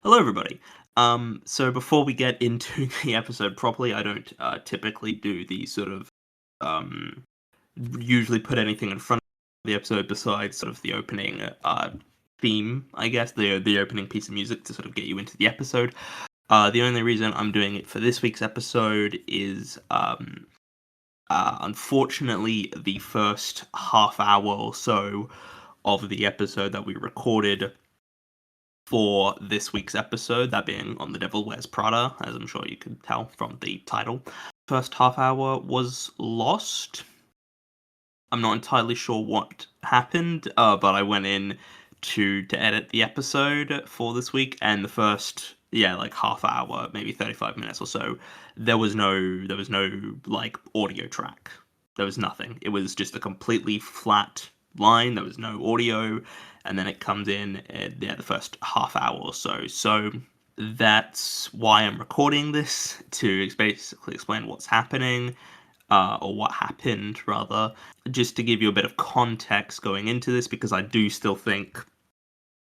Hello, everybody. So before we get into the episode properly, I don't typically do the sort of um, usually put anything in front of the episode besides sort of the opening theme, I guess, the opening piece of music to sort of get you into the episode. The only reason I'm doing it for this week's episode is unfortunately the first half hour or so of the episode that we recorded for this week's episode, that being on The Devil Wears Prada, as I'm sure you can tell from the title. First half hour was lost. I'm not entirely sure what happened, but I went in to edit the episode for this week, and the first like half hour, maybe 35 minutes or so, there was no like audio track. There was nothing. It was just a completely flat line. There was no audio, and then it comes in the first half hour or so. So that's why I'm recording this, to basically explain what's happening, or what happened rather, just to give you a bit of context going into this, because I do still think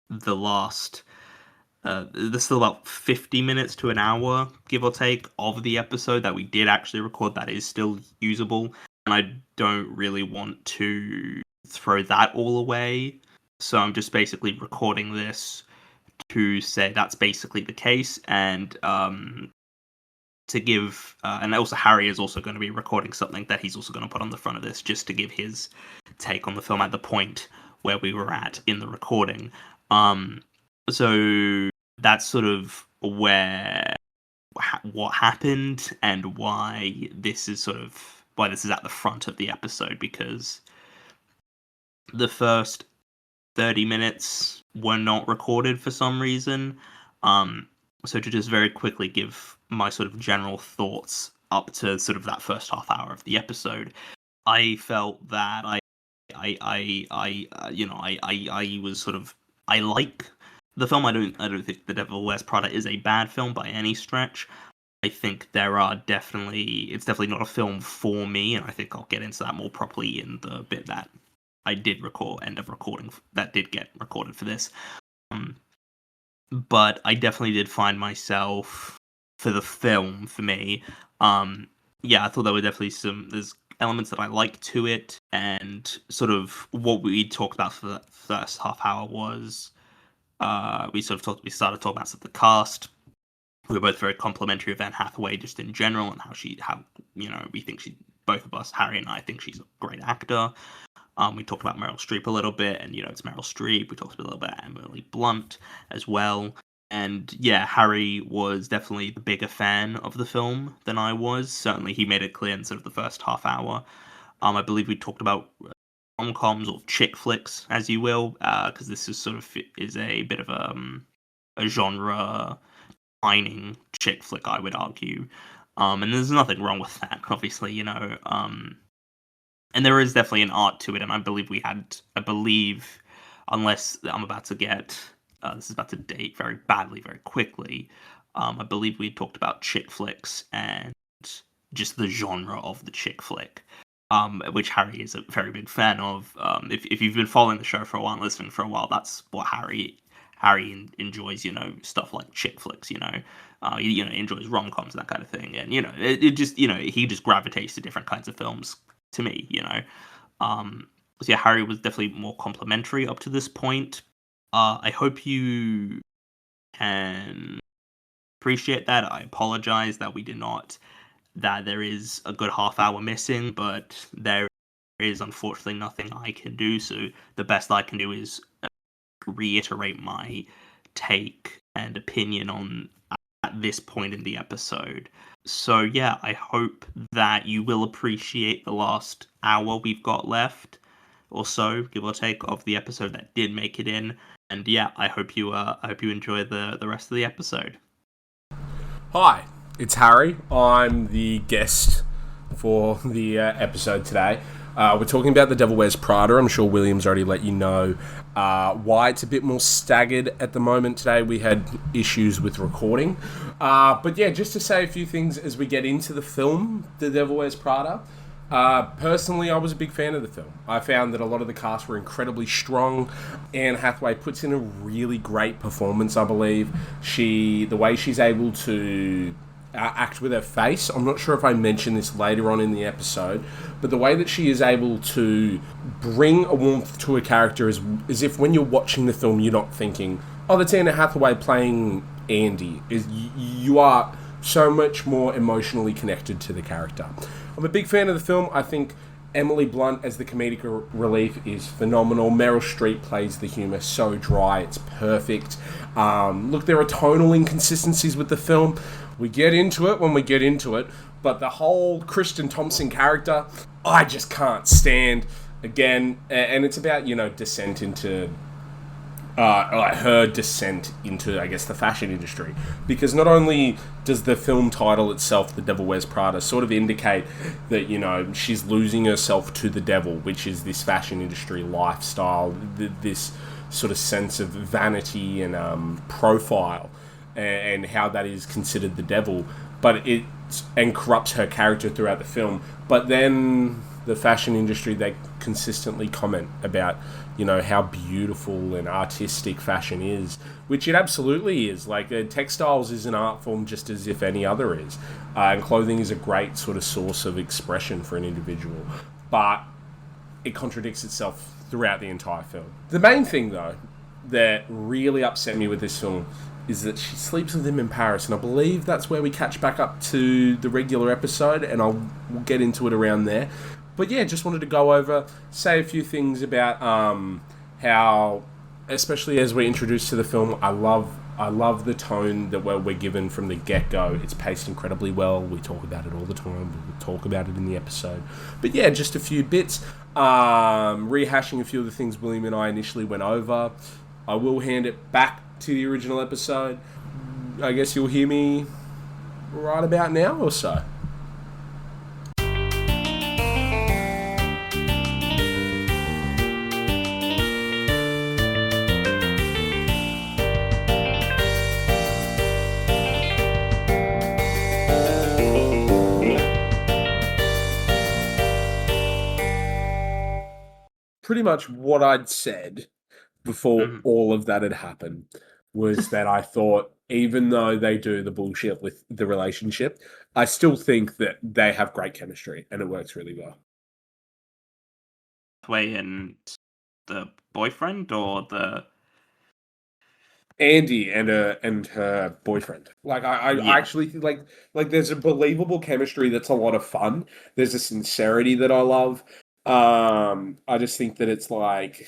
there's still about 50 minutes to an hour, give or take, of the episode that we did actually record that is still usable, and I don't really want to throw that all away. So I'm just basically recording this to say that's basically the case, and to give, and also Harry is also going to be recording something that he's also going to put on the front of this, just to give his take on the film at the point where we were at in the recording. So that's sort of what happened, and why this is at the front of the episode, because the first 30 minutes were not recorded for some reason. So to just very quickly give my sort of general thoughts up to sort of that first half hour of the episode, I felt that I was sort of, I like the film. I don't think The Devil Wears Prada is a bad film by any stretch. I think it's definitely not a film for me, and I think I'll get into that more properly in the bit that I did end up recording, that did get recorded for this. But I definitely did find myself, for the film, for me, I thought there were definitely there's elements that I like to it, and sort of what we talked about for the first half hour was, we started talking about the cast. We were both very complimentary of Anne Hathaway just in general, and we think both of us, Harry and I, think she's a great actor. We talked about Meryl Streep a little bit, and it's Meryl Streep. We talked a little bit about Emily Blunt as well. And yeah, Harry was definitely the bigger fan of the film than I was. Certainly, he made it clear in sort of the first half hour. I believe we talked about rom-coms, or chick flicks, as you will, because this is a bit of a genre defining chick flick, I would argue. And there's nothing wrong with that, obviously, and there is definitely an art to it, and I believe, unless I'm about to get, this is about to date very badly, very quickly, I believe we talked about chick flicks and just the genre of the chick flick, which Harry is a very big fan of. If you've been following the show for a while, listening for a while, that's what Harry enjoys, stuff like chick flicks, he enjoys rom-coms and that kind of thing, and, it just, he just gravitates to different kinds of films, to me, so yeah, Harry was definitely more complimentary up to this point. I hope you can appreciate that. I apologize that that there is a good half hour missing, but there is unfortunately nothing I can do, so the best I can do is reiterate my take and opinion on at this point in the episode. So yeah, I hope that you will appreciate the last hour we've got left, or so, give or take, of the episode that did make it in. And yeah, I hope you enjoy the rest of the episode. Hi, it's Harry. I'm the guest for the episode today. We're talking about The Devil Wears Prada. I'm sure William's already let you know why it's a bit more staggered at the moment today. We had issues with recording. But yeah, just to say a few things as we get into the film, The Devil Wears Prada. Personally, I was a big fan of the film. I found that a lot of the cast were incredibly strong. Anne Hathaway puts in a really great performance, I believe. The way she's able to act with her face, I'm not sure if I mentioned this later on in the episode, but the way that she is able to bring a warmth to a character is as if when you're watching the film, you're not thinking, oh, that's Anne Hathaway playing Andy. You are so much more emotionally connected to the character. I'm a big fan of the film. I think Emily Blunt as the comedic relief is phenomenal. Meryl Streep plays the humour so dry, it's perfect. Look, there are tonal inconsistencies with the film. We get into it when we get into it, but the whole Kristen Thompson character, I just can't stand. Again, and it's about, descent into her descent into, I guess, the fashion industry. Because not only does the film title itself, The Devil Wears Prada, sort of indicate that, she's losing herself to the devil, which is this fashion industry lifestyle, this sort of sense of vanity and profile, and how that is considered the devil, and corrupts her character throughout the film. But then the fashion industry, they consistently comment about, how beautiful and artistic fashion is, which it absolutely is. Like, textiles is an art form just as if any other is. And clothing is a great sort of source of expression for an individual. But it contradicts itself throughout the entire film. The main thing, though, that really upset me with this film is that she sleeps with him in Paris, and I believe that's where we catch back up to the regular episode, and we'll get into it around there. But yeah, just wanted to go over, say a few things about how, especially as we're introduced to the film, I love the tone that we're given from the get-go. It's paced incredibly well. We talk about it all the time. We'll talk about it in the episode. But yeah, just a few bits. Rehashing a few of the things William and I initially went over. I will hand it back to the original episode. I guess you'll hear me right about now or so. Pretty much what I'd said before all of that had happened was that I thought, even though they do the bullshit with the relationship, I still think that they have great chemistry and it works really well. Way and the boyfriend, or the Andy and her boyfriend. Like, I actually think like there's a believable chemistry that's a lot of fun. There's a sincerity that I love. I just think that it's like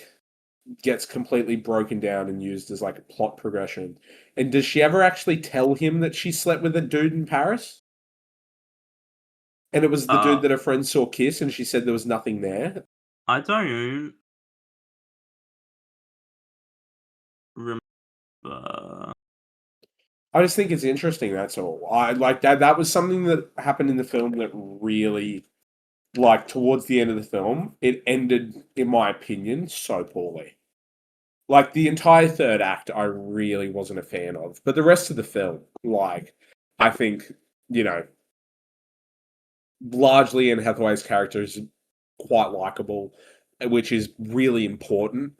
gets completely broken down and used as like a plot progression. And does she ever actually tell him that she slept with a dude in Paris? And it was the dude that her friend saw kiss, and she said there was nothing there. I don't remember. I just think it's interesting, that's all. I like that was something that happened in the film that really, like, towards the end of the film, it ended, in my opinion, so poorly. Like, the entire third act, I really wasn't a fan of. But the rest of the film, like, I think, largely Anne Hathaway's character is quite likable, which is really important,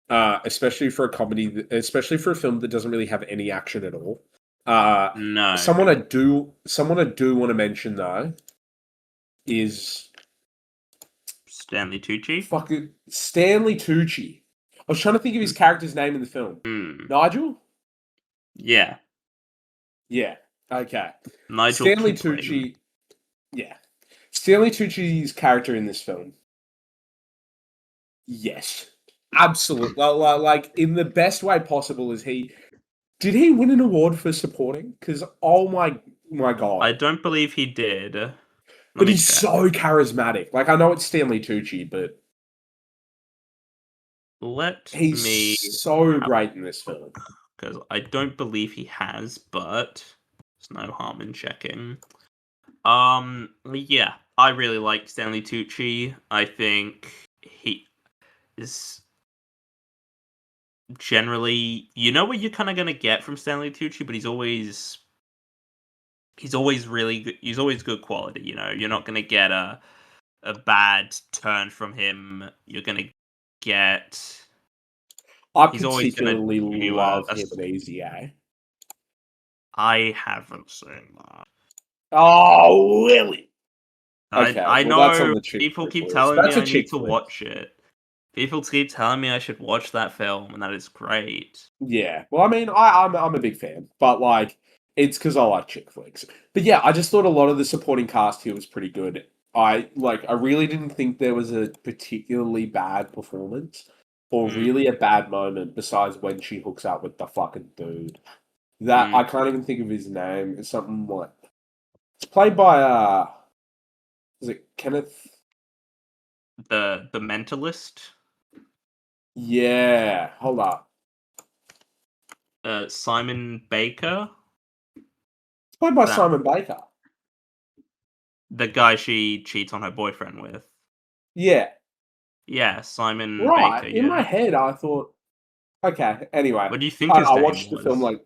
especially for a comedy, especially for a film that doesn't really have any action at all. No. Someone I do want to mention, though, is Stanley Tucci. Fucking Stanley Tucci. I was trying to think of his character's name in the film. Nigel? Yeah. Yeah. Okay. Nigel Stanley Tucci. Yeah. Stanley Tucci's character in this film. Yes. Absolutely. Like, in the best way possible is did he win an award for supporting? Because, oh my God. I don't believe he did. But he's so charismatic. Like, I know it's Stanley Tucci, but he's so great in this film. Because I don't believe he has, but there's no harm in checking. Yeah, I really like Stanley Tucci. I think he is generally, what you're kind of gonna get from Stanley Tucci, but he's always really good. He's always good quality. You're not gonna get a a bad turn from him. You're gonna get. I He's always gonna particularly give you a. love him and Easy A. I haven't seen that. Oh, really? Okay, I well that's on know the chick people flick keep list. telling me That's a I need chick to flick. watch it. People keep telling me I should watch that film, and that is great. Yeah. Well, I mean, I'm a big fan, but like, it's because I like chick flicks. But yeah, I just thought a lot of the supporting cast here was pretty good. I really didn't think there was a particularly bad performance or Mm, really a bad moment besides when she hooks up with the fucking dude. That I mm. can't even think of his name. It's something like it's played by is it Kenneth? The Mentalist, Yeah, hold up. Simon Baker, It's played by that Simon Baker. the guy she cheats on her boyfriend with. Yeah, Yeah, Simon right. Baker. In my Yeah. head, I thought, okay. Anyway, What do you think his I name watched the film was? like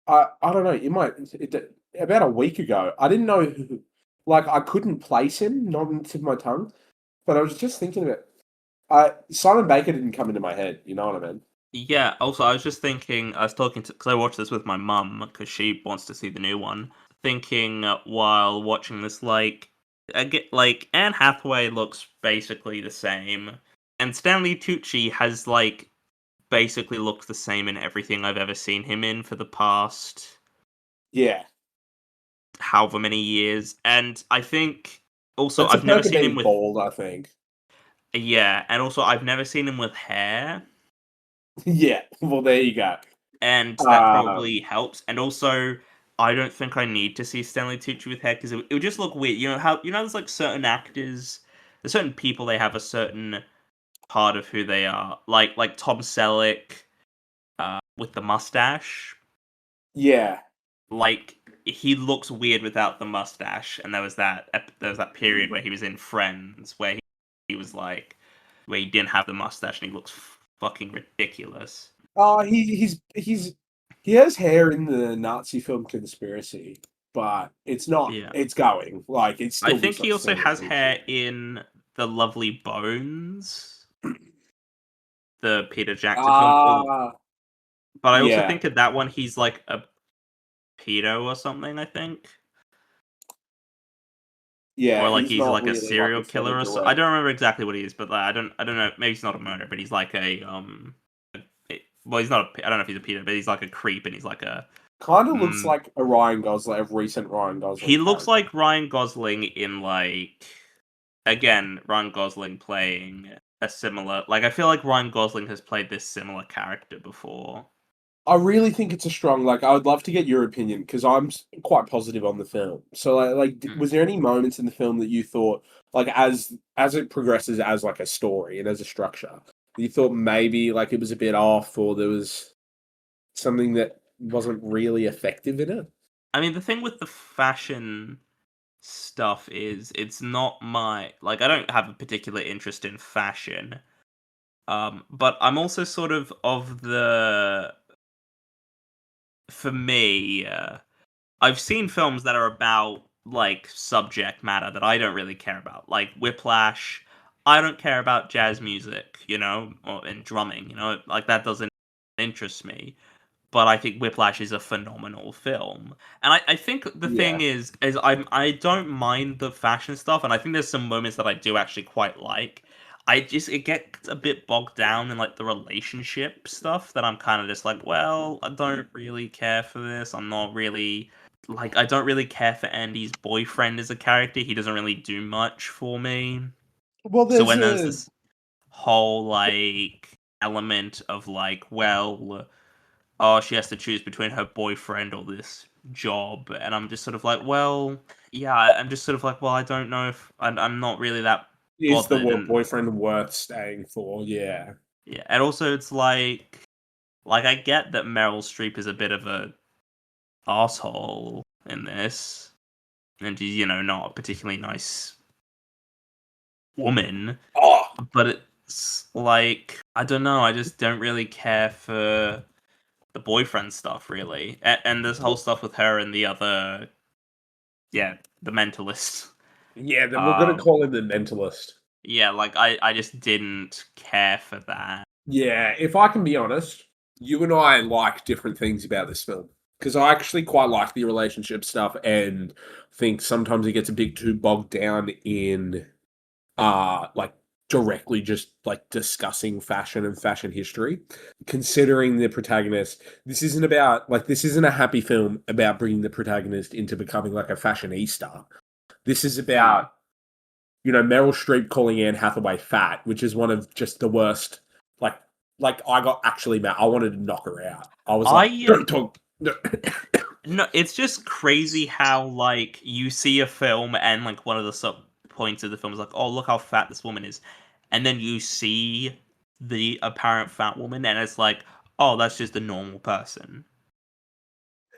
I don't know. About a week ago. I didn't know like I couldn't place him, not on the tip of my tongue. But I was just thinking of it. Simon Baker didn't come into my head. You know what I mean? Yeah. Also, I was just thinking. I was talking to because I watched this with my mum because she wants to see the new one. Thinking while watching this, I get like Anne Hathaway looks basically the same, and Stanley Tucci has basically looked the same in everything I've ever seen him in for the past Yeah, however many years. And I think also that's a I've never perk of seen him being with bald. I think. yeah, and also I've never seen him with hair, Yeah. Well, there you go. and that Um, probably helps. And also, I don't think I need to see Stanley Tucci with hair because it would just look weird. You know how there's certain actors, there's certain people they have a certain part of who they are, like Tom Selleck, with the mustache. yeah. Like he looks weird without the mustache, and there was that period where he was in Friends where he was where he didn't have the mustache and he looks fucking ridiculous. He has hair in the Nazi film Conspiracy, but it's not. Yeah, It's going like it I still think looks like he also Stanley has Tucci. hair in The Lovely Bones, the Peter Jackson film. Ah, But I also yeah, think in that one he's like a pedo or something. I think. yeah. Or like He's he's not like a really like serial a killer or so. I featherweight. don't remember exactly what he is, but I don't know. Maybe he's not a murderer, but he's like well, he's not a. I don't know if he's a pedo, but he's like a creep, and he's like a. Kind of looks Mm, like a Ryan Gosling, a recent Ryan he Gosling looks character. like Ryan Gosling in again Ryan Gosling playing a similar. Like I feel like Ryan Gosling has played this similar character before. I really think it's a strong. Like, I would love to get your opinion because quite positive on the film. So, Mm. was there any moments in the film that you thought, like, as it progresses as like a story and as a structure, you thought maybe like it was a bit off, or there was something that wasn't really effective in it? I mean, the thing with the fashion stuff is it's not my I don't have a particular interest in fashion. But I'm also sort of the for me, I've seen films that are about subject matter that I don't really care about, like Whiplash. I don't care about jazz music, and drumming, like that doesn't interest me. But I think Whiplash is a phenomenal film, and I think the thing Yeah. is I don't mind the fashion stuff, and I think there's some moments that I do actually quite like. It gets a bit bogged down in the relationship stuff that I'm kind of just like, well, I don't really care for this. I'm not really I don't really care for Andy's boyfriend as a character. He doesn't really do much for me. Well, So there's when there's a this whole element of well, oh, she has to choose between her boyfriend or this job, and I'm just sort of like, well, yeah, I'm just sort of like, well, I don't know if I'm not really that is the bothered, and boyfriend worth staying for? Yeah. yeah, and also it's like I get that Meryl Streep is a bit of a asshole in this, and she's not a particularly nice woman, Oh, but it's like I don't know, I just don't really care for the boyfriend stuff really, and this whole stuff with her and the other, yeah, the mentalist. Yeah, then we're gonna Um, call him the mentalist. yeah, like I just didn't care for that. Yeah, if I can be honest, you and I like different things about this film. Because I actually quite like the relationship stuff and think sometimes it gets a bit too bogged down in like directly just like discussing fashion and fashion history. Considering the protagonist, this isn't a happy film about bringing the protagonist into becoming like a fashionista. This is Hmm. about, Meryl Streep calling Anne Hathaway fat, which is one of just the worst. Like, like I got actually mad. I wanted to knock her out. I was like, I don't talk. No. No, it's just crazy how like you see a film and like one of the sub points of the film is like, oh look how fat this woman is, and then you see the apparent fat woman and it's like, oh that's just a normal person.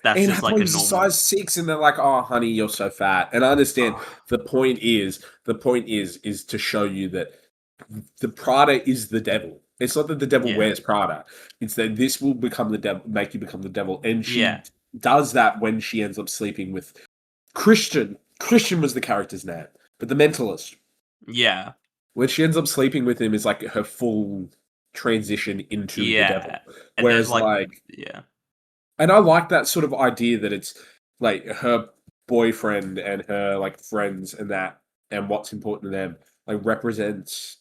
That's Anne just like a Hathaway's a normal. size 6, and they're like, "Oh, honey, you're so fat." And I understand the point is to show you that the Prada is the devil. It's not that the devil Yeah, wears Prada. It's that this will become the devil, make you become the devil, and yeah, she does that when she ends up sleeping with Christian. Christian was the character's name, but the mentalist. yeah, When she ends up sleeping with him is like her full transition into the devil. yeah. And there's Whereas like, like yeah, and I like that sort of idea that it's like her boyfriend and her like friends and that and what's important to them like represents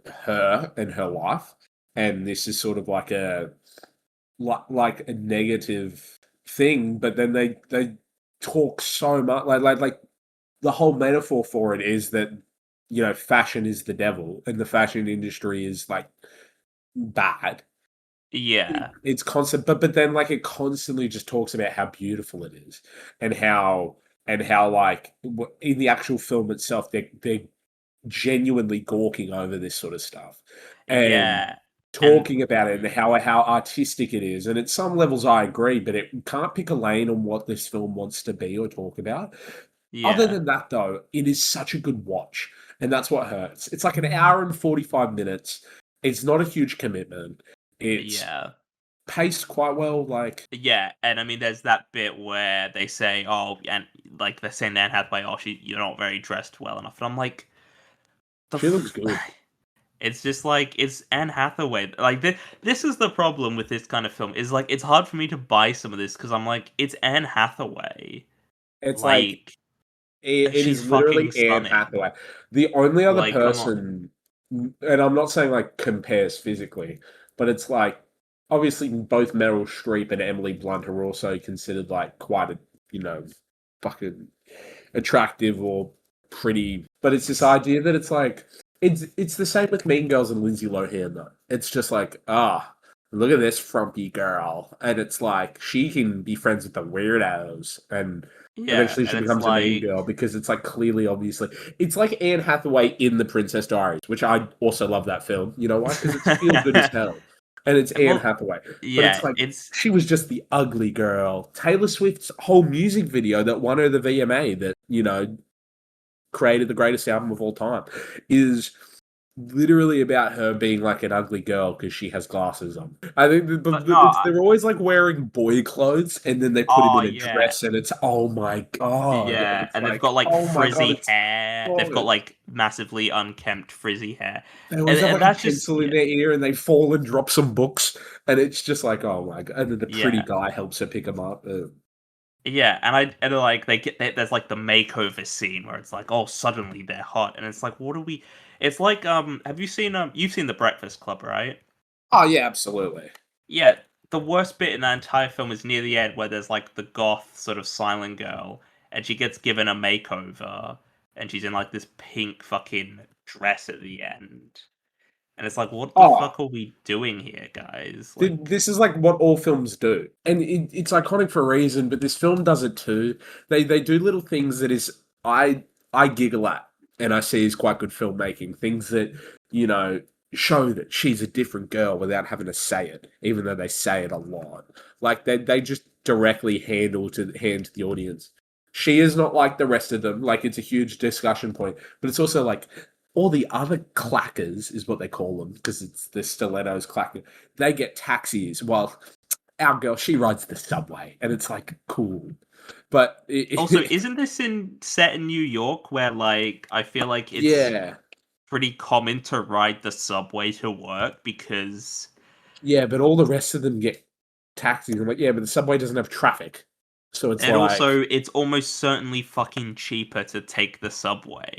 her and her life. And this is sort of like a negative thing, but then they talk so much like the whole metaphor for it is that fashion is the devil and the fashion industry is like bad. yeah, It's constant, but then like it constantly just talks about how beautiful it is and how like in the actual film itself they're genuinely gawking over this sort of stuff and yeah, and talking about it and how artistic it is. And at some levels I agree, but it can't pick a lane on what this film wants to be or talk about. Other yeah, than that, though, it is such a good watch, and that's what hurts. It's like an hour and 45 minutes. It's not a huge commitment. It's yeah. paced quite well. Like Yeah, and I mean, there's that bit where they say, "Oh," and like they're saying Anne Hathaway, "Oh, you're not very dressed well enough," and I'm like, the she looks good. it's just like it's Anne Hathaway. Like this is the problem with this kind of film. Is like it's hard for me to buy some of this because I'm like, it's Anne Hathaway. It's like Like it she's is literally fucking Anne stunning. Hathaway. The only other Like come on. person, and I'm not saying like compares physically, but it's like obviously both Meryl Streep and Emily Blunt are also considered like quite a fucking attractive or pretty. But it's this idea that it's like it's the same with Mean Girls and Lindsay Lohan though. It's just like look at this frumpy girl, and it's like she can be friends with the weirdos and Yeah, eventually she and it's becomes a mean like girl because it's like clearly, obviously, it's like Anne Hathaway in The Princess Diaries, which I also love that film. You know why? Because it's feel good as hell, and it's Anne well, Hathaway. But it's yeah, like it's she was just the ugly girl. Taylor Swift's whole music video that won her the VMA that created the greatest album of all time is literally about her being like an ugly girl because she has glasses on. I think but no, they're always like wearing boy clothes and then they put him oh in a yeah. dress and it's oh my god. And Yeah, it's and they've like, got like oh my god, frizzy it's hair. They've got God. like massively unkempt frizzy hair, They always have and like a that's just pencil in yeah, their ear and they fall and drop some books and it's just like oh my god. And then the pretty yeah, guy helps her pick them up. yeah. And like there's like the makeover scene where it's like oh suddenly they're hot, and it's like what are we? It's like have you seen you've seen The Breakfast Club, right? Oh yeah, absolutely. Yeah, the worst bit in that entire film is near the end where there's like the goth sort of silent girl, and she gets given a makeover, and she's in like this pink fucking dress at the end. And it's like, what the Oh, fuck are we doing here, guys? Like, this is like what all films do, and it's iconic for a reason. But this film does it too. They do little things that is I giggle at, and I see as quite good filmmaking. Things that you know show that she's a different girl without having to say it, even though they say it a lot. Like they just directly hand to the audience. She is not like the rest of them. Like it's a huge discussion point, but it's also like all the other clackers is what they call them because it's the stilettos clacker. They get taxis while our girl, she rides the subway, and it's like cool. But Also, isn't this set in New York where like I feel like it's yeah, pretty common to ride the subway to work because yeah, but all the rest of them get taxis. I'm like, yeah, but the subway doesn't have traffic, so it's and like, also it's almost certainly fucking cheaper to take the subway.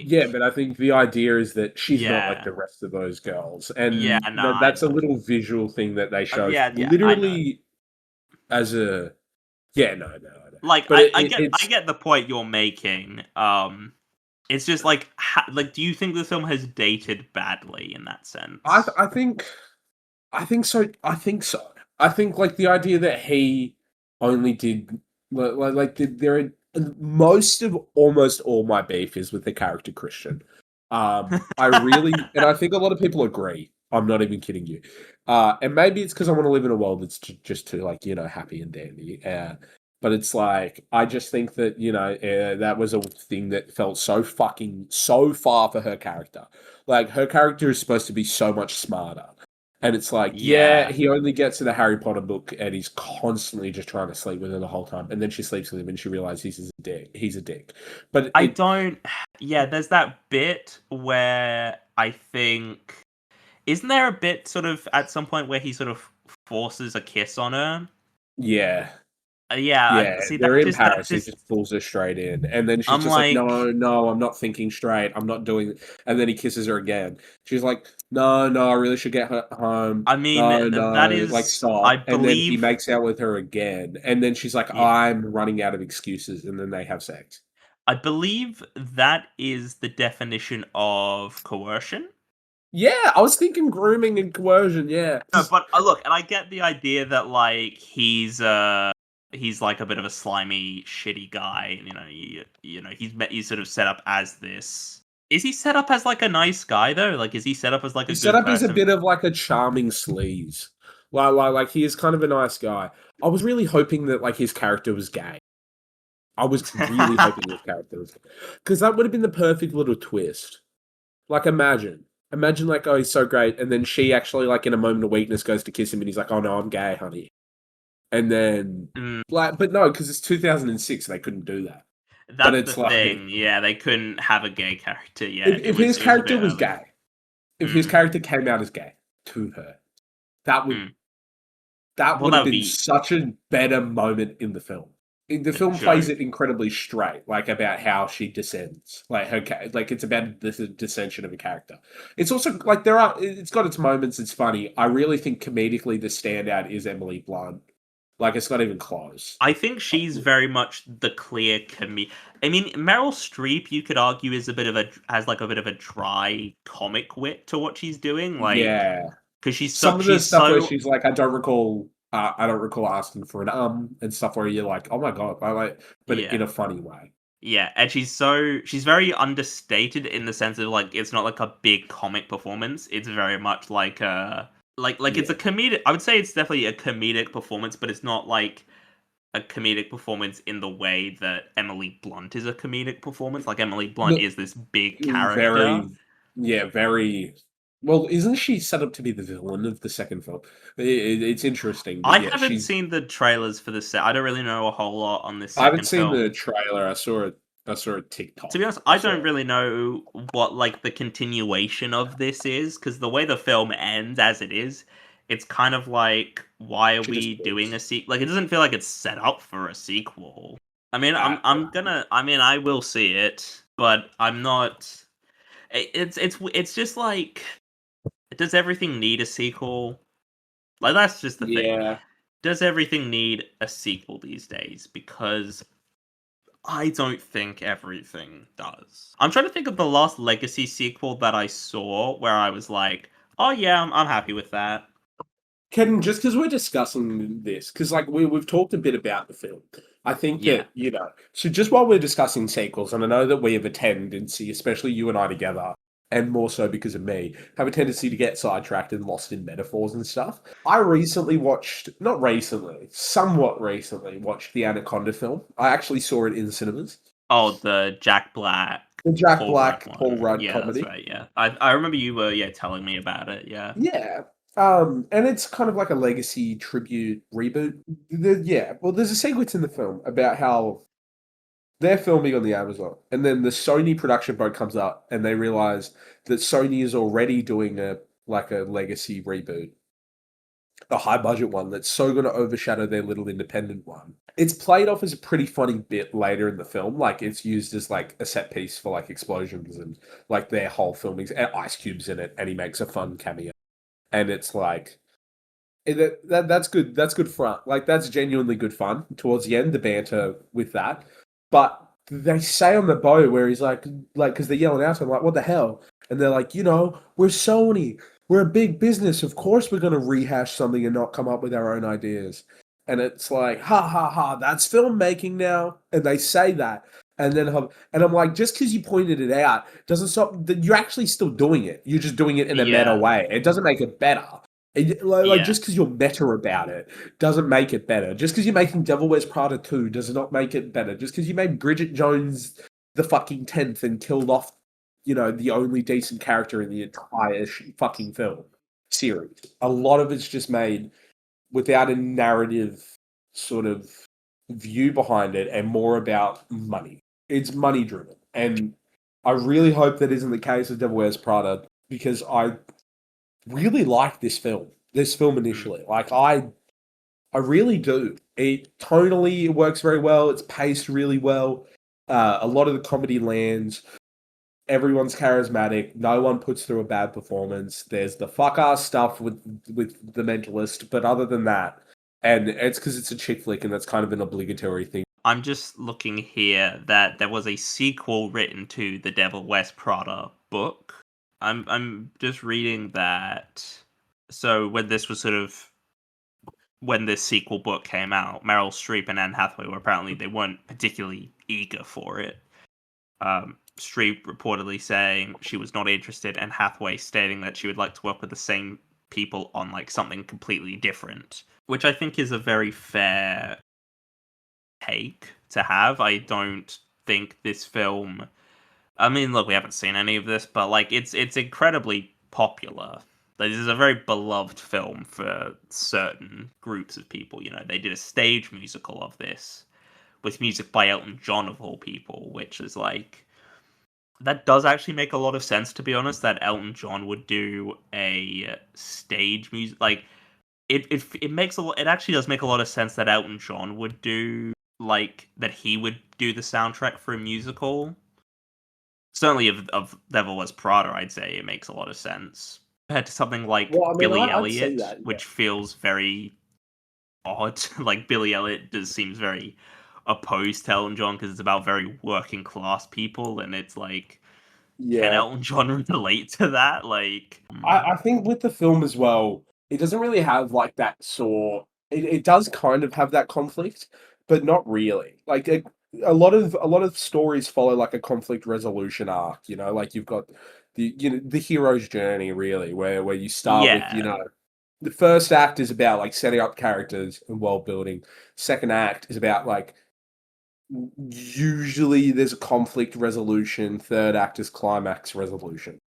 yeah, Like, but I think the idea is that she's not like yeah, the rest of those girls, yeah, and nah, I that's a know. little visual thing that they show, Yeah, yeah, I know. literally as a yeah, no, no, I know. Like, But I it's get the point you're making. It's just like, like, do you think the film has dated badly in that sense? I think I think so. I think so. I think like the idea that he only did there are most of almost all my beef is with the character Christian. I really and I think a lot of people agree. I'm not even kidding you. And maybe it's because I want to live in a world that's just too like happy and dandy. But it's like I just think that that was a thing that felt so far for her character. Like her character is supposed to be so much smarter. And it's like, yeah, Yeah. he only gets to the Harry Potter book and he's constantly just trying to sleep with her the whole time. And then she sleeps with him and she realizes he's a dick. He's a dick. But I it, don't. Yeah, there's that bit where I think. Isn't there a bit sort of at some point where he sort of forces a kiss on her? yeah, Yeah, yeah, see, they're in that Paris. He just. just pulls her straight in. And then she's I'm just like, like. no, no, I'm not thinking straight. I'm not doing it. And then he kisses her again. She's like, no, no, I really should get home. I mean, No, that no, like is. I stop. And then he believe. makes out with her again. And then she's like, Yeah. I'm running out of excuses. And then they have sex. I believe that is the definition of coercion. Yeah, I was thinking grooming and coercion. Yeah, No, but look, and I get the idea that like he's like a bit of a slimy, shitty guy. And, he's sort of set up as this. Is he set up as like a nice guy though? Like, is he set up as like a he's set good up as a person? bit of like a charming sleaze. Like he is kind of a nice guy. I was really hoping that like his character was gay. I was really hoping his character was gay because that would have been the perfect little twist. Like imagine like oh he's so great, and then she actually like in a moment of weakness goes to kiss him, and he's like oh no I'm gay, honey. And then Mm, like but no because it's 2006 they couldn't do that. But that's the it's like thing. Yeah, they couldn't have a gay character if, yet. if his It was a bit character was early. gay, if his Mm, character came out as gay to her, that would mm. that Well, would that have would been be such a better moment in the film. The film plays sure. it incredibly straight, like about how she descends, like like it's about the descension of a character. It's also like it's got its moments. It's funny. I really think comedically the standout is Emily Blunt. Like it's not even close. I think she's very much the clear I mean, Meryl Streep, you could argue, is a bit of a has like a bit of a dry comic wit to what she's doing, like Yeah, because some of the she's stuff where so she's like, I don't recall asking for an and stuff where you're like, oh my god, I like, but yeah in a funny way. yeah, and she's very understated in the sense of like it's not like a big comic performance. It's very much like like it's Yeah, a comedic. I would say it's definitely a comedic performance, but it's not like a comedic performance in the way that Emily Blunt is a comedic performance. Like Emily Blunt look, is this big character. very, yeah, very. Well, isn't she set up to be the villain of the second film? It's interesting, but I yeah, haven't she's. seen the trailers for this set. I don't really know a whole lot on this I haven't second seen the film. trailer. I saw a To TikTok. be honest, I I saw don't really know what like the continuation of this is because the way the film ends as it is, it's kind of like why are she just we doing a walks. sequel? Like it doesn't feel like it's set up for a sequel. I mean, I'm Yeah. gonna. I mean, I will see it, but I'm not. It's just like, does everything need a sequel? Like that's just the thing. Yeah. Does everything need a sequel these days? Because I don't think everything does. I'm trying to think of the last Legacy sequel that I saw where I was like, oh yeah, I'm happy with that. Ken, just because we're discussing this, because like we've talked a bit about the film, I think Yeah. that so just while we're discussing sequels, and I know that we have a tendency, especially you and I together, and more so because of me, have a tendency to get sidetracked and lost in metaphors and stuff. I recently watched, not recently, somewhat recently watched the Anaconda film. I actually saw it in the cinemas. Oh, the Jack Black, The Jack Paul Rudd Black, Paul one. Rudd Yeah, that's comedy. right. Yeah, I remember you were telling me about it. Yeah. Yeah. And it's kind of like a legacy tribute reboot. Yeah, well, there's a sequence in the film about how they're filming on the Amazon, and then the Sony production boat comes up, and they realize that Sony is already doing a legacy reboot, a high budget one that's so going to overshadow their little independent one. It's played off as a pretty funny bit later in the film, like it's used as like a set piece for like explosions and like their whole filming. Ice Cube's in it, and he makes a fun cameo, and it's like that's good. That's good fun. Like that's genuinely good fun towards the end. The banter with that, but they say on the boat where he's like because they're yelling out to him like, "What the hell?" And they're like, we're Sony. We're a big business. Of course, we're going to rehash something and not come up with our own ideas. And it's like, ha ha ha, that's filmmaking now. And they say that. And I'm like, just because you pointed it out doesn't stop. You're actually still doing it. You're just doing it in a meta way. It doesn't make it better. Just because you're meta about it doesn't make it better. Just because you're making Devil Wears Prada 2 does not make it better. Just because you made Bridget Jones the fucking 10th and killed off, the only decent character in the entire fucking film series. A lot of it's just made without a narrative sort of view behind it and more about money. It's money driven. And I really hope that isn't the case with Devil Wears Prada because I really like this film. This film initially. Like I really do. It tonally it works very well. It's paced really well. A lot of the comedy lands. Everyone's charismatic. No one puts through a bad performance. There's the fuck ass stuff with the Mentalist, but other than that, and it's because it's a chick flick, and that's kind of an obligatory thing. I'm just looking here that there was a sequel written to the Devil Wears Prada book. I'm just reading that. So when this sequel book came out, Meryl Streep and Anne Hathaway they weren't particularly eager for it. Streep reportedly saying she was not interested, and Hathaway stating that she would like to work with the same people on like something completely different, which I think is a very fair take to have. I don't think this film. I mean, look, we haven't seen any of this, but like it's incredibly popular. This is a very beloved film for certain groups of people. They did a stage musical of this with music by Elton John of all people, which is like that does actually make a lot of sense, to be honest, that Elton John would do a stage music. Like, it makes it actually does make a lot of sense that Elton John would do, like, that he would do the soundtrack for a musical. Certainly of Devil Wears Prada, I'd say it makes a lot of sense. Compared to something like Billy Elliot, that, yeah. which feels very odd. Like, Billy Elliot just seems very opposed to Elton John because it's about very working class people, and it's like, can Elton John relate to that? Like, I think with the film as well, it doesn't really have like that sort. It does kind of have that conflict, but not really. Like a lot of stories follow like a conflict resolution arc. Like you've got the hero's journey really, where you start with the first act is about like setting up characters and world building. Second act is about like usually there's a conflict resolution. Third act is climax resolution.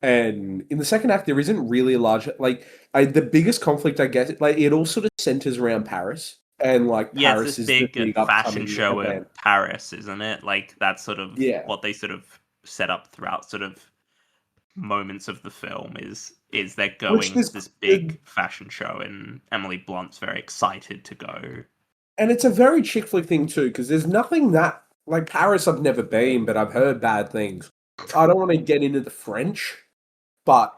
And in the second act, there isn't really a large the biggest conflict I guess like it all sort of centers around Paris and like Paris it's this is the big fashion show in Paris, isn't it? Like that's sort of what they sort of set up throughout sort of moments of the film is they're going to this big fashion show, and Emily Blunt's very excited to go. And it's a very chick flick thing too, because there's nothing that like Paris I've never been, but I've heard bad things. I don't want to get into the French, but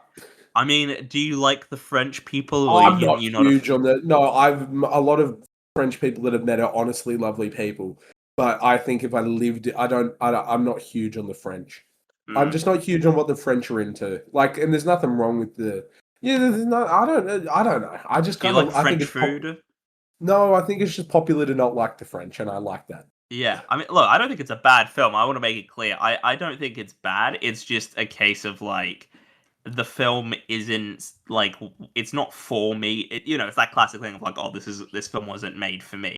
I mean, do you like the French people? Or I'm not huge on the. No, I've a lot of French people that have met are honestly lovely people, but I think if I lived, I'm not huge on the French. I'm just not huge on what the French are into. Like, and there's nothing wrong with the. Yeah, there's no. I don't know. I just kind of like French food. No, I think it's just popular to not like the French, and I like that. Yeah, I mean, look, I don't think it's a bad film. I want to make it clear. I don't think it's bad. It's just a case of like the film isn't like it's not for me. It's that classic thing of like, oh, this film wasn't made for me.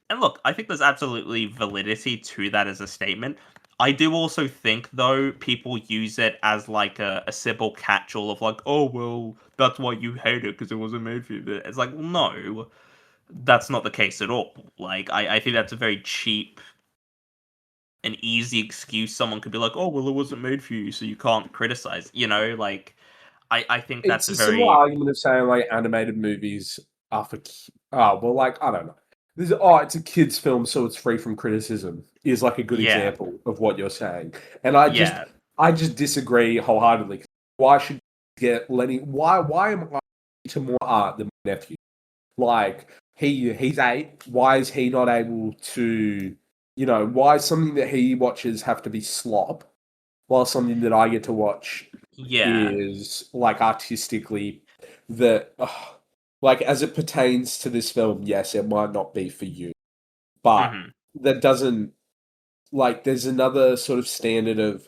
And look, I think there's absolutely validity to that as a statement. I do also think though people use it as like a simple catch-all of like, oh well, that's why you hate it because it wasn't made for you. But it's like, well, no, that's not the case at all. Like, I think that's a very cheap and easy excuse. Someone could be like, oh well, it wasn't made for you, so you can't criticize. Like, I think that's It's a a similar very argument of saying like animated movies are for. Oh well, like I don't know. It's a kids' film, so it's free from criticism. Is like a good yeah, example of what you're saying, and yeah, I just disagree wholeheartedly. Why should you get Lenny? Why am I into more art than my nephew? Like he's 8. Why is he not able to? Why is something that he watches have to be slop, while something that I get to watch yeah. is like artistically that like as it pertains to this film, yes, it might not be for you, but Hmm. that doesn't like there's another sort of standard of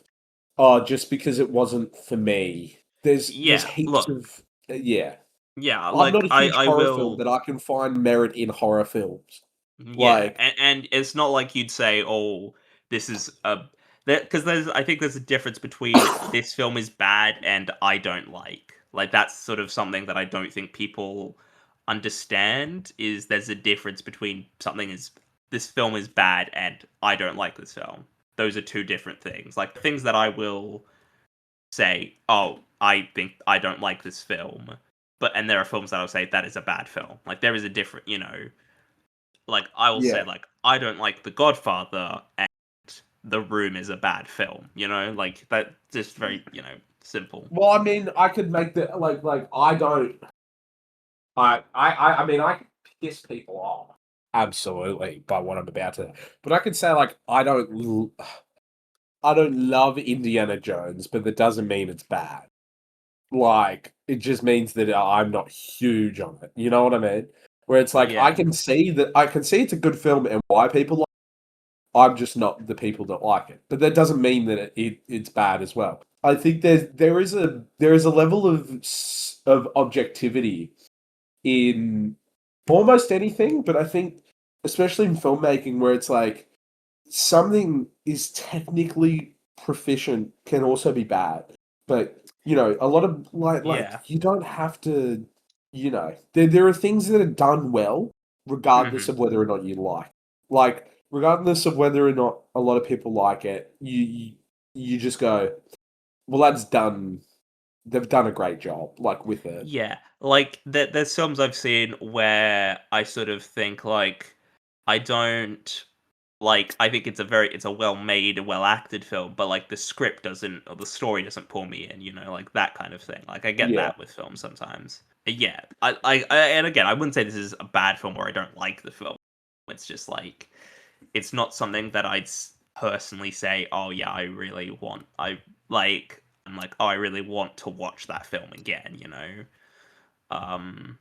oh just because it wasn't for me. There's Yeah. heaps Look, of yeah. yeah, I'm not like a huge I horror film, will. but I can find merit in horror films. Yeah, Like and it's not like you'd say, "Oh, this is a," because I think there's a difference between this film is bad and I don't like. Like that's sort of something that I don't think people understand. Is there's a difference between something is this film is bad and I don't like this film. Those are two different things. Like things that I will say, "Oh, I think I don't like this film," but and there are films that I'll say that is a bad film. Like there is a different. Like I will say yeah. like I don't like The Godfather and The Room is a bad film, like that just very, simple. Well, I mean, I could make the like I don't I mean, I can piss people off absolutely by what I'm about to, but I could say like I don't love Indiana Jones, but that doesn't mean it's bad. Like it just means that I'm not huge on it. You know what I mean? Where it's like Yeah. I can see it's a good film and why people like. I'm just not the people that like it, but that doesn't mean that it's bad as well. I think there is a level of objectivity in almost anything, but I think especially in filmmaking where it's like something is technically proficient can also be bad. But a lot of like Yeah. you don't have to there are things that are done well regardless Hmm. of whether or not you like regardless of whether or not a lot of people like it, you just go, well that's done they've done a great job like with it. Yeah. Like there's films I've seen where I sort of think like I don't like I think it's a well made, well acted film, but like the script doesn't or the story doesn't pull me in, like that kind of thing. Like I get Yeah. that with films sometimes. Yeah. And again I wouldn't say this is a bad film where I don't like the film. It's just like it's not something that personally say, "Oh yeah, I really want." I'm like, "Oh, I really want to watch that film again." Um,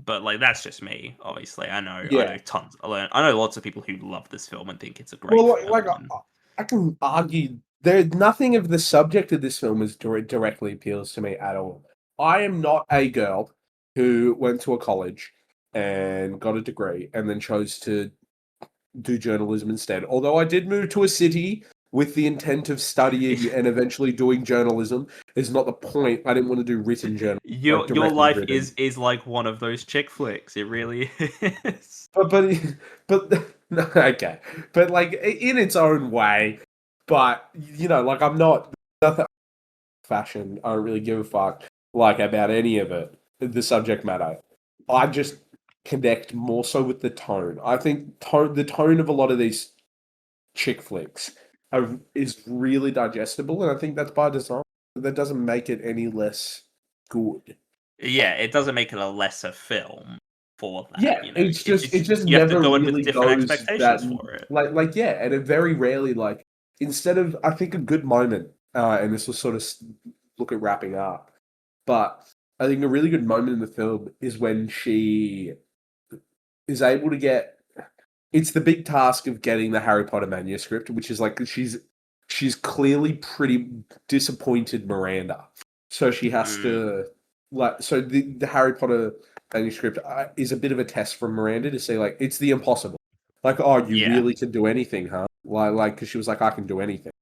but like that's just me. Obviously, I Yeah. know tons. I know lots of people who love this film and think it's a great Well, like film. And I can argue there nothing of the subject of this film is directly appeals to me at all. I am not a girl who went to a college and got a degree and then chose to do journalism instead. Although I did move to a city with the intent of studying and eventually doing journalism, is not the point. I didn't want to do written journalism, like your directly life written. is like one of those chick flicks. It really is. But no, okay, but like in its own way. But like I'm not nothing fashion. I don't really give a fuck like about any of it. The subject matter. I just connect more so with the tone. I think the tone of a lot of these chick flicks is really digestible, and I think that's by design. That doesn't make it any less good. Yeah, it doesn't make it a lesser film for that. Yeah, it just You have to never go in with really different goes that expectations for it. like yeah, and it very rarely like instead of I think a good moment, and this will sort of look at wrapping up, but I think a really good moment in the film is when she is able to get. It's the big task of getting the Harry Potter manuscript, which is like she's clearly pretty disappointed Miranda, so she has Mm. to like so the Harry Potter manuscript is a bit of a test from Miranda to say like it's the impossible. Like, oh, you Yeah. really can do anything, huh? Like, because she was like, I can do anything.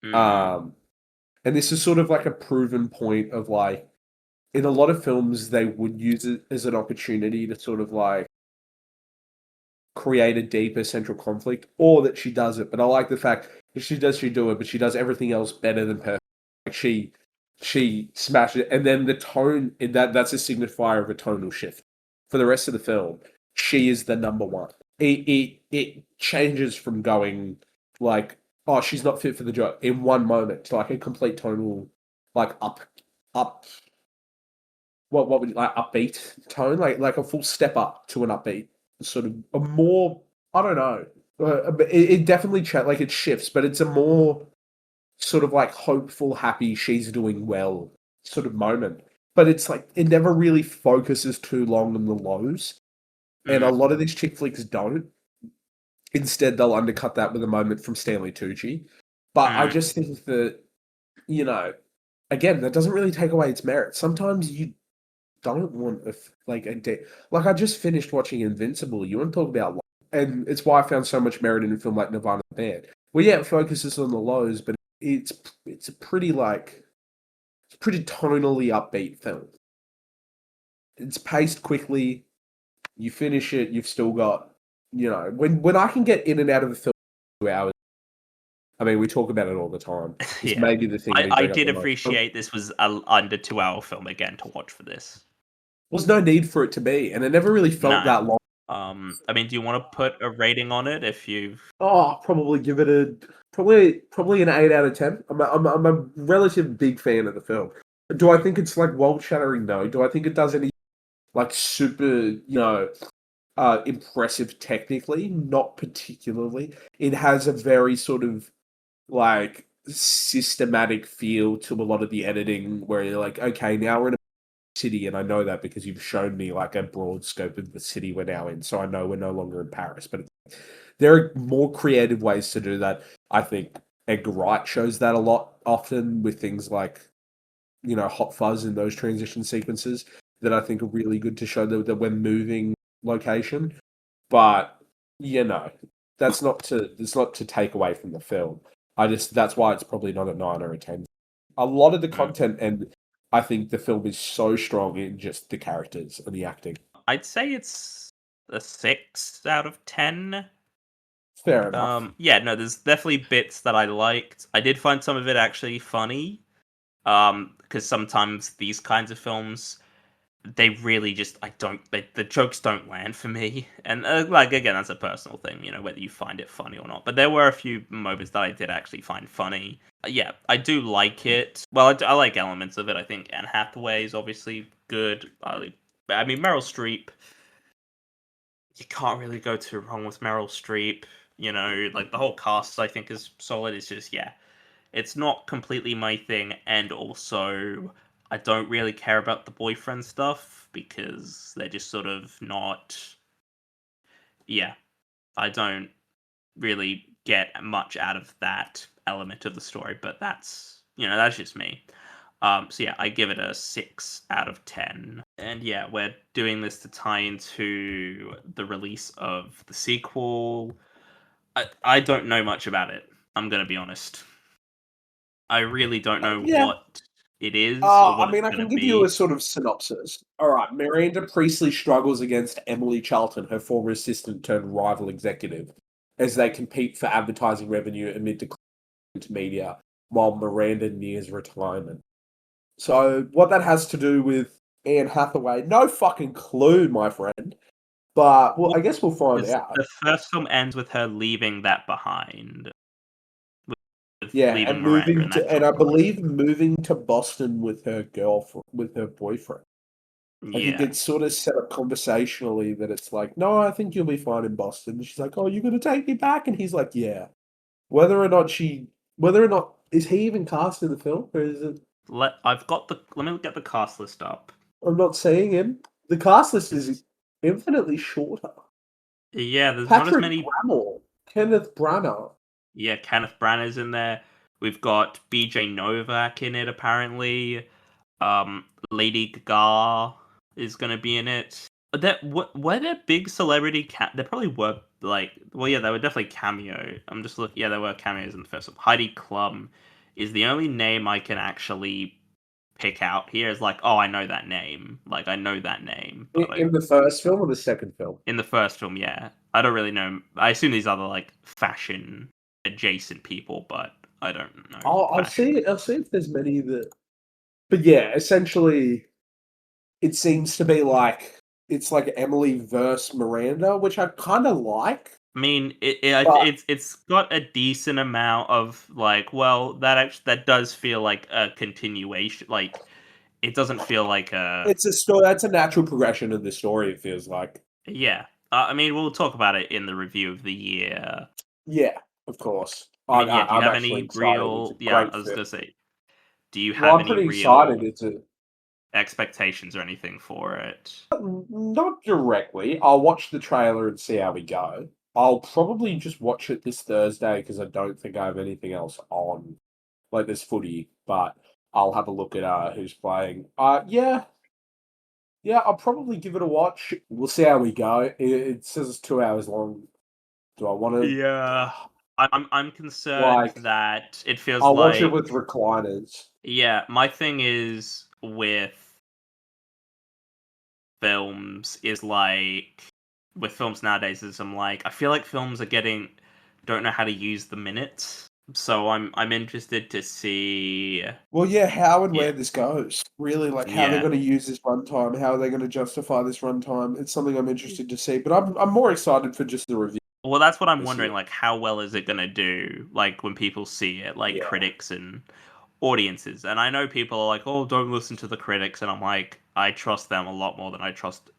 Mm. Um, and this is sort of like a proven point of like, in a lot of films, they would use it as an opportunity to sort of like create a deeper central conflict, or that she does it. But I like the fact that she do it, but she does everything else better than her. Like she smashed it, and then the tone in that's a signifier of a tonal shift for the rest of the film. She is the number one. It changes from going like, oh, she's not fit for the job in one moment to like a complete tonal like up what would you like, upbeat tone, like a full step up to an upbeat sort of a more, I don't know, it definitely like it shifts, but it's a more sort of like hopeful, happy, she's doing well sort of moment. But it's like it never really focuses too long on the lows, and a Mm. lot of these chick flicks don't. Instead, they'll undercut that with a moment from Stanley Tucci. But I Mm. just think that, you know, again, that doesn't really take away its merit. Sometimes you don't want like a day. Like I just finished watching Invincible. You want to talk about, and it's why I found so much merit in a film like Nirvana the Band. Well, yeah, it focuses on the lows, but it's a pretty like it's a pretty tonally upbeat film. It's paced quickly. You finish it, you've still got, when I can get in and out of the film in 2 hours. I mean, we talk about it all the time. This Yeah. may be the thing we I bring up did the most. appreciate this was a under 2 hour film again to watch for this. Was no need for it to be, and it never really felt No. that long. I mean, do you want to put a rating on it if you've? Oh, probably give it a probably an 8 out of 10. I'm a relative big fan of the film. Do I think it's like world shattering? No. Do I think it does any like super impressive technically? Not particularly. It has a very sort of like systematic feel to a lot of the editing, where you're like, okay, now we're in a city, and I know that because you've shown me like a broad scope of the city we're now in, so I know we're no longer in Paris. But there are more creative ways to do that. I think Edgar Wright shows that a lot often with things like, Hot Fuzz in those transition sequences that I think are really good to show that we're moving location. But, you know, that's not to take away from the film. That's why it's probably not a 9 or a 10. A lot of the Mm. content, and I think the film is so strong in just the characters and the acting. I'd say it's a 6 out of 10. Fair enough. Yeah, no, there's definitely bits that I liked. I did find some of it actually funny. Because sometimes these kinds of films, they really just the jokes don't land for me, and like again, that's a personal thing, whether you find it funny or not. But there were a few moments that I did actually find funny. Yeah, I do like it. Well, I like elements of it. I think Anne Hathaway is obviously good. I mean, Meryl Streep. You can't really go too wrong with Meryl Streep. Like the whole cast, I think, is solid. It's just, yeah, it's not completely my thing, and also I don't really care about the boyfriend stuff because they're just sort of not. Yeah, I don't really get much out of that element of the story, but that's just me. So yeah, I give it a 6 out of 10. And yeah, we're doing this to tie into the release of the sequel. I don't know much about it. I'm gonna be honest. I really don't know Yeah. what it is or I what it's mean, I can gonna give you a be. sort of synopsis. All right, Miranda Priestley struggles against Emily Charlton, her former assistant turned rival executive, as they compete for advertising revenue amid decline to media, while Miranda nears retirement. So, what that has to do with Anne Hathaway, no fucking clue, my friend. But well, Well, I guess we'll find because out. the first film ends with her leaving that behind, with Yeah, leaving and Miranda in that and job. I believe moving to Boston with her girlfriend, with her boyfriend. I think Yeah. it's sort of set up conversationally that it's like, no, I think you'll be fine in Boston. And she's like, oh, you're going to take me back? And he's like, yeah. Whether or not, is he even cast in the film? Or is it, Let me get the cast list up. I'm not seeing him. The cast list It's, is infinitely shorter. yeah, there's not as Patrick many. Bramall, Kenneth Branagh. Yeah, Kenneth Branagh's in there. We've got BJ Novak in it apparently. Lady Gaga is gonna be in it. Were there big celebrity there probably were, like, well, yeah, they were definitely cameo. I'm just looking. Yeah, there were cameos in the first one. Heidi Klum is the only name I can actually pick out here. Is like, oh, I know that name. Like, I know that name, but In the first film or the second film? in the first film, yeah, I don't really know. I assume these other like fashion adjacent people, but I don't know I'll fashion. see. I'll see if there's many that. But yeah, essentially, it seems to be like it's like Emily versus Miranda, which I kind of like. I mean, But it's got a decent amount of like, well, that does feel like a continuation. Like, it doesn't feel like a it's a story. That's a natural progression of the story. It feels like. yeah. I mean, we'll talk about it in the review of the year. Yeah, of course. I mean, yeah. Do you I'm have actually any excited. It's a real? Yeah, great I was film. gonna say, do you Well, have I'm any pretty excited. real It's a expectations or anything for it? not directly. I'll watch the trailer and see how we go. I'll probably just watch it this Thursday because I don't think I have anything else on. Like there's footy, but I'll have a look at who's playing. Yeah, yeah, I'll probably give it a watch. We'll see how we go. It says it's 2 hours long. Do I want to Yeah, I'm concerned like? that it feels I'll watch it like with recliners. yeah. My thing is with films is like with films nowadays is I'm like I feel like films are getting don't know how to use the minutes. So I'm interested to see Well, yeah, how and where yeah. this goes. Really, like how they're Yeah. going to use this runtime, how are they going to justify this runtime. It's something I'm interested to see, but I'm more excited for just the review Well, that's what I'm this wondering, year. like how well is it going to do like when people see it, like Yeah. critics and audiences. And I know people are like, "Oh, don't listen to the critics." And I'm like, I trust them a lot more than I trust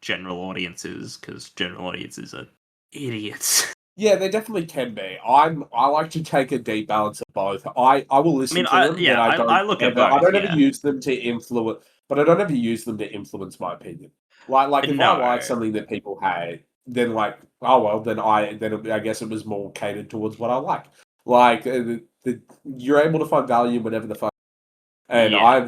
general audiences because general audiences are idiots. Yeah, they definitely can be. I like to take a deep balance of both. I will I listen mean, to them, but I look at I both, don't ever yeah. use them to influence. But I don't ever use them to influence my opinion. Like if I like No. something that people hate, then like oh well, I guess it was more catered towards what I like. Like you're able to find value whenever the fuck. And Yeah. I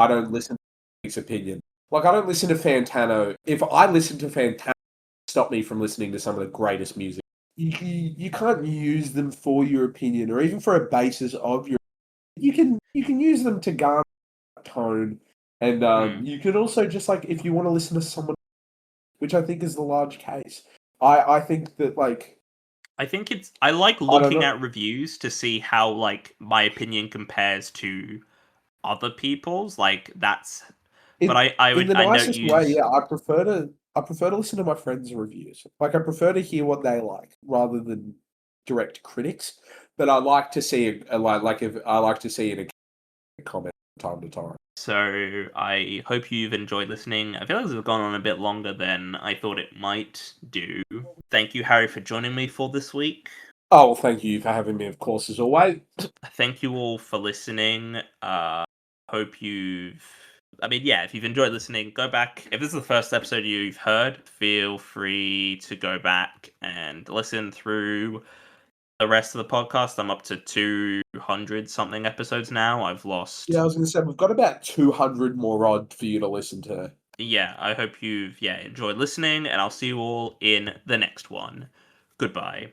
don't listen to his opinion. Like I don't listen to Fantano. If I listen to Fantano, stop me from listening to some of the greatest music. You can't use them for your opinion or even for a basis of your. You can use them to garner tone, and Hmm. you can also just like if you want to listen to someone, which I think is the large case. I think that like I think it's I like I don't looking know at reviews to see how like my opinion compares to other people's. Like that's but in the I don't nicest way. use Yeah, I prefer to listen to my friends' reviews. Like I prefer to hear what they like rather than direct critics. But I like to see like if I like to see in a comment from time to time. so I hope you've enjoyed listening. I feel like this has gone on a bit longer than I thought it might do. Thank you, Harry, for joining me for this week. Oh, well, thank you for having me, of course, as always. Thank you all for listening. Hope you've. I mean, yeah, if you've enjoyed listening, go back. If this is the first episode you've heard, feel free to go back and listen through the rest of the podcast. I'm up to 200 something episodes now. I've Yeah, I lost. was going to say, we've got about 200 more odd for you to listen to. Yeah, I hope you've enjoyed listening, and I'll see you all in the next one. Goodbye.